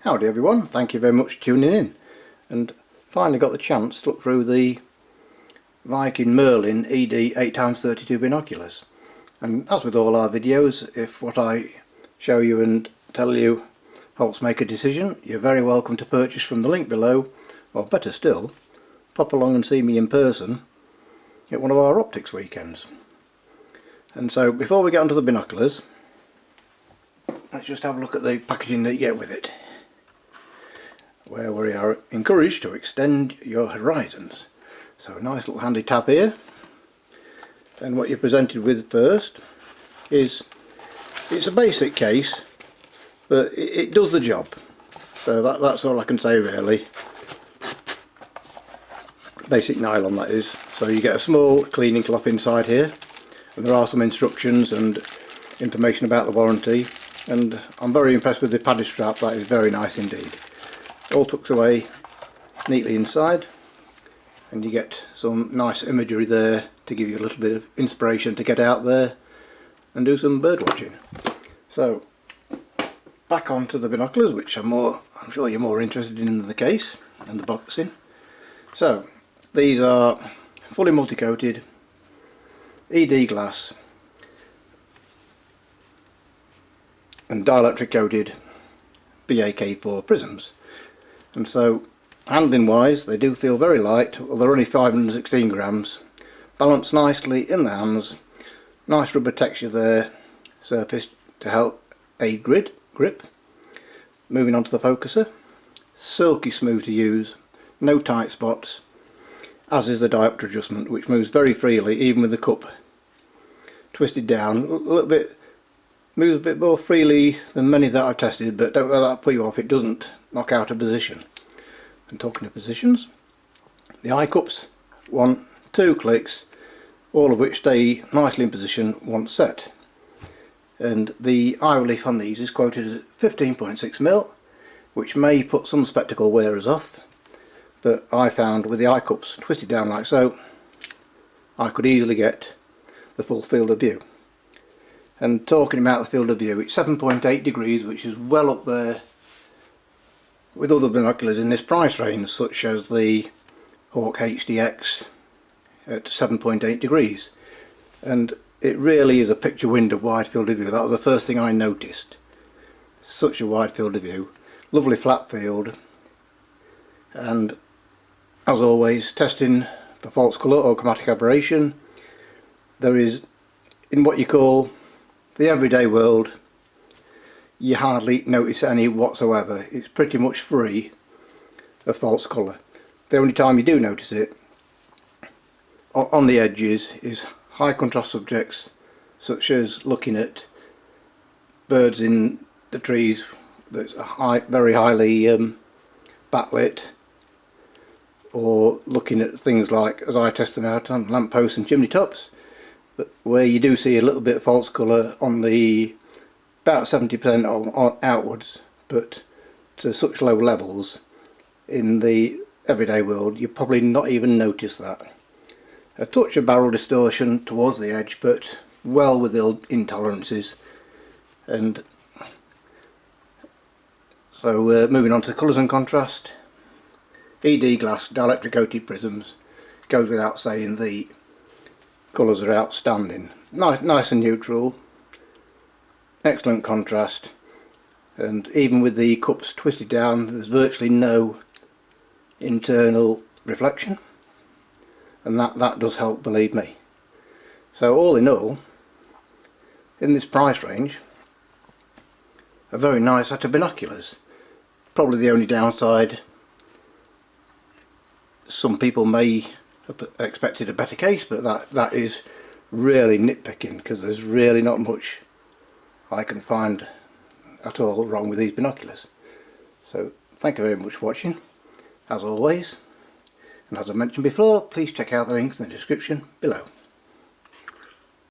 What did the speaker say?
Howdy everyone, thank you very much for tuning in, and finally got the chance to look through the Viking Merlin ED 8x32 binoculars. And as with all our videos, if what I show you and tell you helps make a decision, you're very welcome to purchase from the link below, or better still, pop along and see me in person at one of our optics weekends. And so before we get onto the binoculars, let's just have a look at the packaging that you get with it, where we are encouraged to extend your horizons. So a nice little handy tab here, and what you're presented with first is, it's a basic case, but it does the job. So that's all I can say really. Basic nylon, that is. So you get a small cleaning cloth inside here, and there are some instructions and information about the warranty, and I'm very impressed with the padded strap. That is very nice indeed. All tucks away neatly inside, and you get some nice imagery there to give you a little bit of inspiration to get out there and do some bird watching. So back onto the binoculars, which I'm sure you're more interested in the case and the boxing. So these are fully multi-coated ED glass and dielectric coated BAK4 prisms. And so handling wise, they do feel very light. Well, they're only 516 grams, balanced nicely in the hands, nice rubber texture there, surface to help aid grip. Moving on to the focuser, silky smooth to use, no tight spots, as is the diopter adjustment, which moves very freely even with the cup twisted down. A little bit, moves a bit more freely than many that I've tested, but don't let that put you off. It doesn't knock out a position. And talking of positions, the eye cups, 1-2 clicks, all of which stay nicely in position once set. And the eye relief on these is quoted at 15.6mm, which may put some spectacle wearers off, but I found with the eye cups twisted down like so, I could easily get the full field of view. And talking about the field of view, it's 7.8 degrees, which is well up there with other binoculars in this price range, such as the Hawk HDX at 7.8 degrees. And it really is a picture window wide field of view. That was the first thing I noticed. Such a wide field of view, lovely flat field, and as always, testing for false colour or chromatic aberration. There is, in what you call the everyday world, you hardly notice any whatsoever. It's pretty much free of false colour. The only time you do notice it on the edges is high contrast subjects, such as looking at birds in the trees that's very highly backlit, or looking at things like, as I test them out, on lampposts and chimney tops, but where you do see a little bit of false colour on the about 70% on outwards, but to such low levels in the everyday world you probably not even notice that. A touch of barrel distortion towards the edge, but well within intolerances. And so moving on to colours and contrast, ED glass dielectric coated prisms, goes without saying the colours are outstanding. Nice and neutral, excellent contrast, and even with the cups twisted down there's virtually no internal reflection, and that does help, believe me. So all in all, in this price range, a very nice set of binoculars. Probably the only downside, some people may have expected a better case, but that is really nitpicking, because there's really not much I can find at all wrong with these binoculars. So thank you very much for watching, as always, and as I mentioned before, please check out the links in the description below.